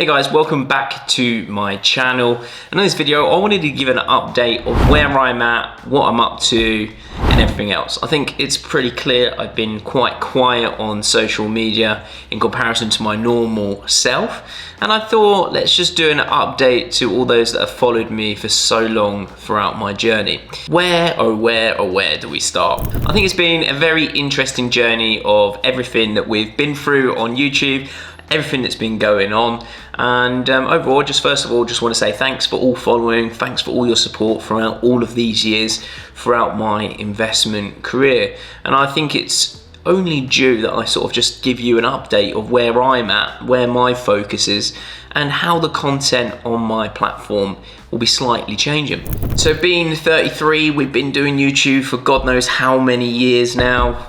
Hey guys, welcome back to my channel. And in this video, I wanted to give an update of where I'm at, what I'm up to, and everything else. I think it's pretty clear I've been quite quiet on social media in comparison to my normal self. And I thought, let's just do an update to all those that have followed me for so long throughout my journey. Where do we start? I think it's been a very interesting journey of everything that we've been through on YouTube, everything that's been going on. And overall, first of all, just want to say thanks for all following, thanks for all your support throughout all of these years, throughout my investment career. And I think it's only due that I sort of just give you an update of where I'm at, where my focus is, and how the content on my platform will be slightly changing. So being 33, we've been doing YouTube for God knows how many years now,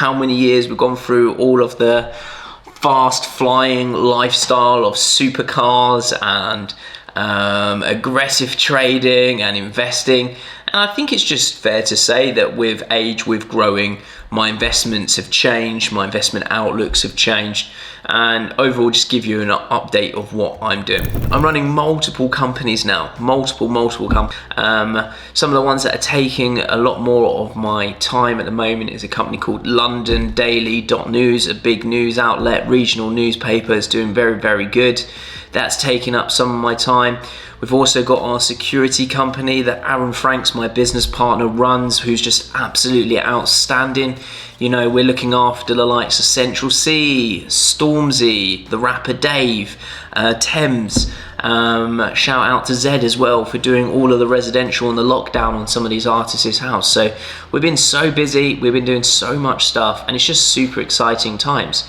we've gone through all of the fast flying lifestyle of supercars and aggressive trading and investing. And I think it's just fair to say that with age, with growing, my investments have changed, my investment outlooks have changed, and overall just give you an update of what I'm doing. I'm running multiple companies now, multiple companies. Some of the ones that are taking a lot more of my time at the moment is a company called LondonDaily.News, a big news outlet, regional newspapers, doing very good. That's taking up some of my time. We've also got our security company that Aaron Franks, my business partner, runs, who's just absolutely outstanding. You know, we're looking after the likes of Central C, Stormzy, the rapper Dave, Thames. Shout out to Zed as well for doing all of the residential and the lockdown on some of these artists' house. So we've been so busy, we've been doing so much stuff, and it's just super exciting times.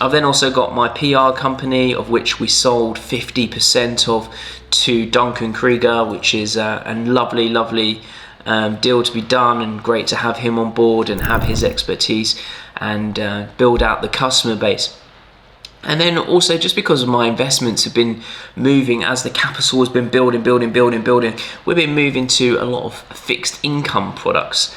I've then also got my PR company, of which we sold 50% of to Duncan Krieger, which is a lovely deal to be done, and great to have him on board and have his expertise and build out the customer base. And then also, just because of my investments have been moving as the capital has been building, we've been moving to a lot of fixed income products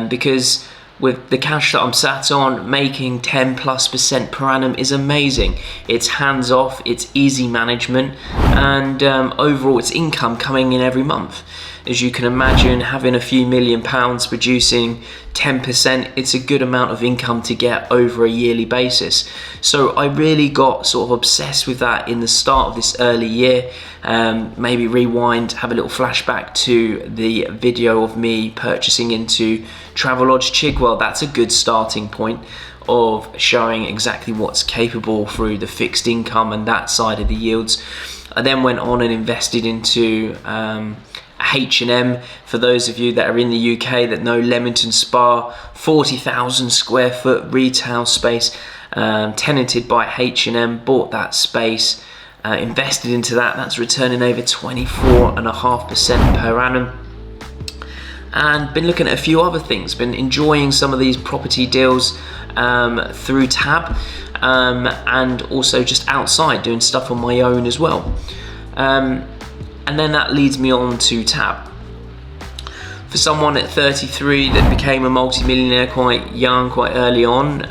because with the cash that I'm sat on, making 10+% per annum is amazing. It's hands off, it's easy management, and overall it's income coming in every month. As you can imagine, having a few £1,000,000 producing 10%, it's a good amount of income to get over a yearly basis. So I really got sort of obsessed with that in the start of this early year. Maybe rewind, have a little flashback to the video of me purchasing into Travelodge Chigwell. That's a good starting point of showing exactly what's capable through the fixed income and that side of the yields. I then went on and invested into H&M. For those of you that are in the UK that know Leamington Spa, 40,000 square foot retail space, tenanted by H&M, bought that space, invested into that. That's returning over 24.5% per annum. And been looking at a few other things, been enjoying some of these property deals through Tab, and also just outside doing stuff on my own as well. And then that leads me on to Tab. For someone at 33 that became a multi-millionaire quite young, quite early on,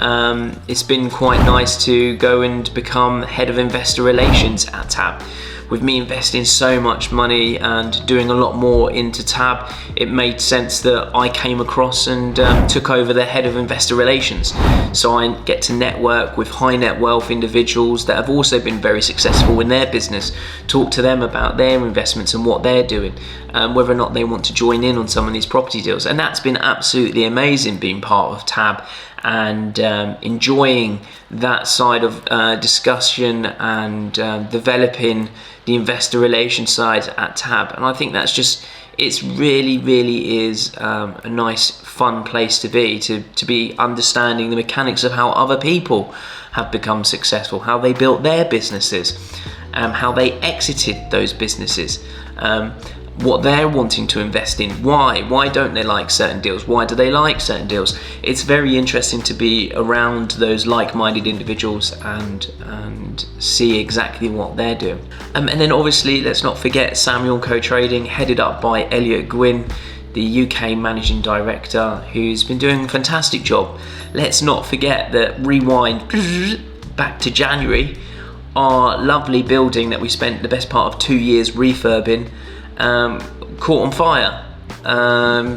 it's been quite nice to go and become head of investor relations at Tab. With me investing so much money and doing a lot more into Tab, it made sense that I came across and took over the head of investor relations. So I get to network with high net wealth individuals that have also been very successful in their business, talk to them about their investments and what they're doing, whether or not they want to join in on some of these property deals. And that's been absolutely amazing being part of Tab and enjoying that side of discussion and developing the investor relations side at Tab. And I think that's just, it's really is a nice fun place to be understanding the mechanics of how other people have become successful, how they built their businesses, how they exited those businesses, what they're wanting to invest in, why don't they like certain deals, why do they like certain deals. It's very interesting to be around those like-minded individuals and see exactly what they're doing. And then obviously let's not forget Samuel&co Trading, headed up by Elliot Gwynn, the UK managing director, who's been doing a fantastic job. Let's not forget that, rewind back to January, our lovely building that we spent the best part of 2 years refurbing caught on fire.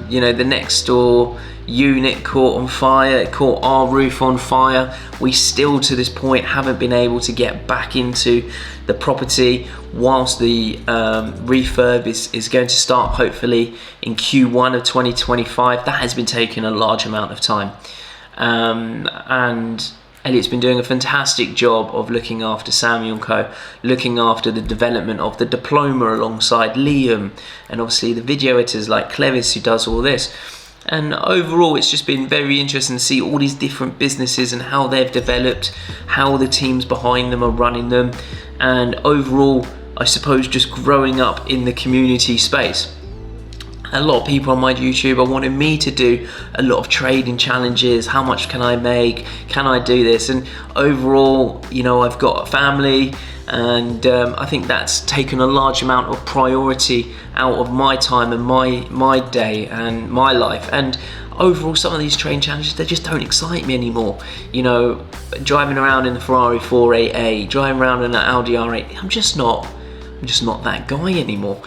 You know, the next door unit caught on fire, it caught our roof on fire. We still to this point haven't been able to get back into the property whilst the refurb is going to start hopefully in Q1 of 2025. That has been taking a large amount of time, and Elliot's been doing a fantastic job of looking after Samuel&co, looking after the development of the diploma alongside Liam, and obviously the video editors like Clevis who does all this. And overall, it's just been very interesting to see all these different businesses and how they've developed, how the teams behind them are running them, and overall, I suppose, just growing up in the community space. A lot of people on my YouTube are wanting me to do a lot of trading challenges. How much can I make? Can I do this? And overall, you know, I've got a family, and I think that's taken a large amount of priority out of my time and my day and my life. And overall, some of these trading challenges, they just don't excite me anymore. You know, driving around in the Ferrari 488, driving around in an Audi R8, I'm just not that guy anymore.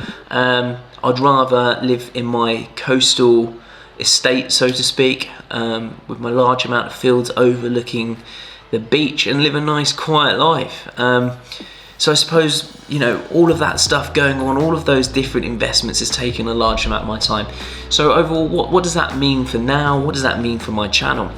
I'd rather live in my coastal estate, so to speak, with my large amount of fields overlooking the beach and live a nice quiet life. So I suppose, you know, all of that stuff going on, all of those different investments has taken a large amount of my time. So overall, what does that mean for now? What does that mean for my channel?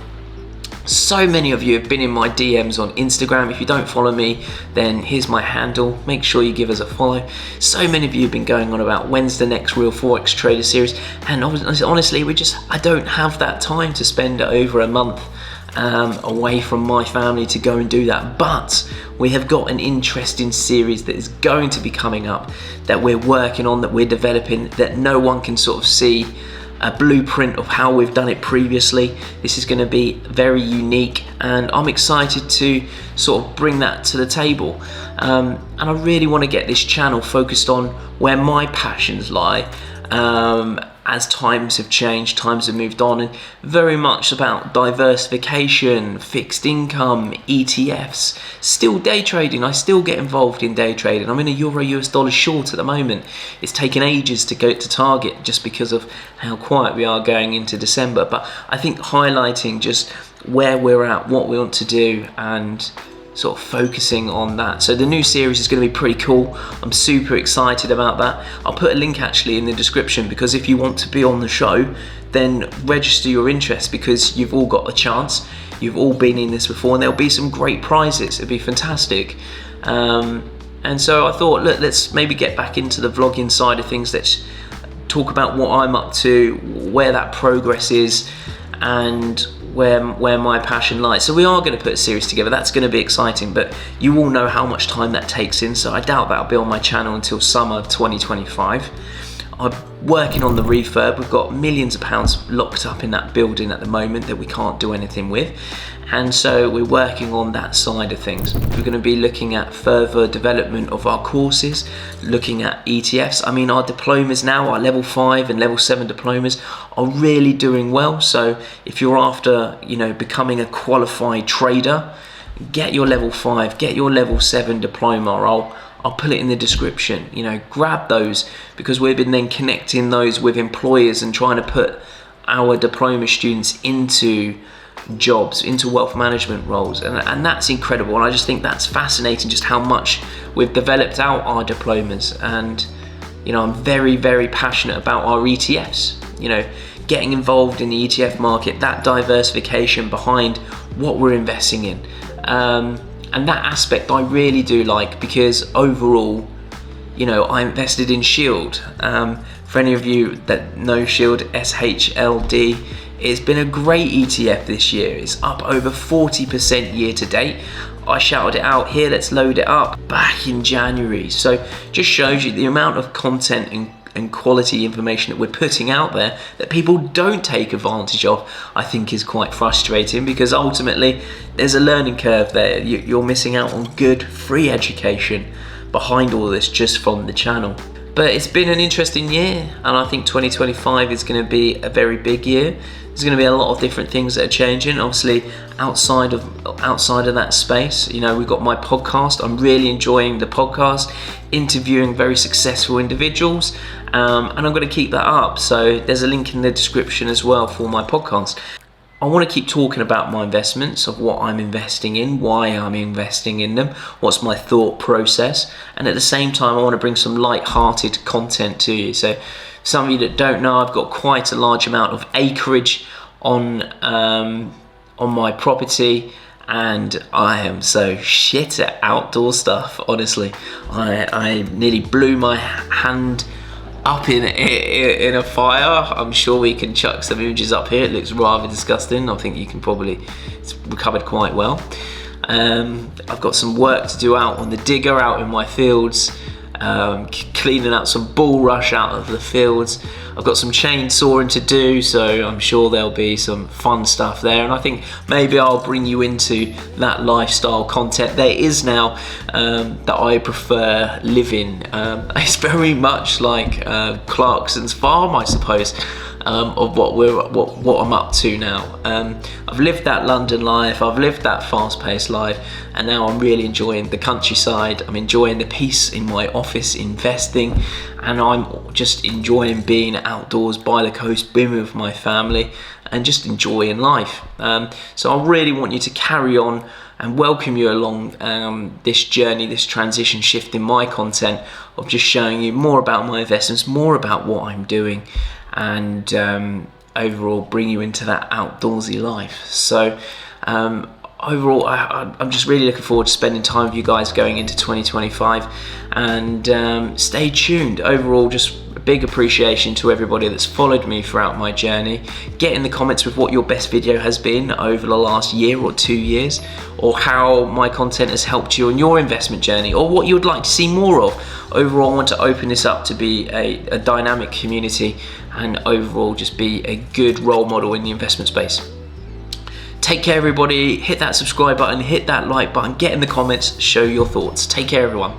So many of you have been in my DMs on Instagram. If you don't follow me, then here's my handle. Make sure you give us a follow. So many of you have been going on about when's the next Real Forex Trader series, and honestly, I don't have that time to spend over a month away from my family to go and do that. But we have got an interesting series that is going to be coming up, that we're working on, that we're developing, that no one can sort of see a blueprint of how we've done it previously. This is going to be very unique, and I'm excited to sort of bring that to the table. And I really want to get this channel focused on where my passions lie, as times have changed, times have moved on, and very much about diversification, fixed income, ETFs, still day trading. I still get involved in day trading. I'm in a euro US dollar short at the moment. It's taken ages to go to target just because of how quiet we are going into December, but I think highlighting just where we're at, what we want to do, and sort of focusing on that. So the new series is going to be pretty cool. I'm super excited about that. I'll put a link actually in the description, because if you want to be on the show, then register your interest, because you've all got a chance. You've all been in this before, and there'll be some great prizes. It'd be fantastic. And so I thought, look, let's maybe get back into the vlogging side of things. Let's talk about what I'm up to, where that progress is, and where my passion lies. So we are going to put a series together. That's going to be exciting, but you all know how much time that takes in, so I doubt that'll be on my channel until summer of 2025. I'm working on the refurb. We've got millions of pounds locked up in that building at the moment that we can't do anything with, and so we're working on that side of things. We're going to be looking at further development of our courses, looking at ETFs. I mean, our diplomas now, our level 5 and level 7 diplomas are really doing well. So if you're after, you know, becoming a qualified trader, get your level 5, get your level 7 diploma. I'll put it in the description. You know, grab those, because we've been then connecting those with employers and trying to put our diploma students into jobs, into wealth management roles, and that's incredible. And I just think that's fascinating, just how much we've developed out our diplomas. And you know, I'm very, very passionate about our ETFs, you know, getting involved in the ETF market, that diversification behind what we're investing in, and that aspect I really do like, because overall, you know, I invested in Shield. For any of you that know Shield, SHLD, it's been a great ETF this year. It's up over 40% year to date. I shouted it out here, let's load it up, back in January. So just shows you the amount of content and quality information that we're putting out there that people don't take advantage of. I think is quite frustrating, because ultimately there's a learning curve there. You're missing out on good free education behind all this just from the channel. But it's been an interesting year, and I think 2025 is going to be a very big year. There's going to be a lot of different things that are changing. Obviously, outside of that space, you know, we've got my podcast. I'm really enjoying the podcast, interviewing very successful individuals, and I'm going to keep that up. So there's a link in the description as well for my podcast. I want to keep talking about my investments, of what I'm investing in, why I'm investing in them, what's my thought process, and at the same time I want to bring some light-hearted content to you. So some of you that don't know, I've got quite a large amount of acreage on my property, and I am so shit at outdoor stuff, honestly. I nearly blew my hand up in a fire. I'm sure we can chuck some images up here. It looks rather disgusting. I think you can probably, it's recovered quite well. I've got some work to do out on the digger, out in my fields, cleaning out some bulrush out of the fields. I've got some chainsawing to do, so I'm sure there'll be some fun stuff there, and I think maybe I'll bring you into that lifestyle content there is now, that I prefer living. It's very much like Clarkson's farm, I suppose, of what I'm up to now. I've lived that London life, I've lived that fast-paced life, and now I'm really enjoying the countryside. I'm enjoying the peace in my office, investing, and I'm just enjoying being outdoors by the coast, being with my family, and just enjoying life. So I really want you to carry on and welcome you along this journey, this transition shift in my content of just showing you more about my investments, more about what I'm doing, and overall bring you into that outdoorsy life. So overall, I'm just really looking forward to spending time with you guys going into 2025, and stay tuned. Overall, just a big appreciation to everybody that's followed me throughout my journey. Get in the comments with what your best video has been over the last year or 2 years, or how my content has helped you on your investment journey, or what you would like to see more of. Overall, I want to open this up to be a dynamic community, and overall just be a good role model in the investment space. Take care, everybody. Hit that subscribe button, hit that like button, get in the comments, show your thoughts. Take care, everyone.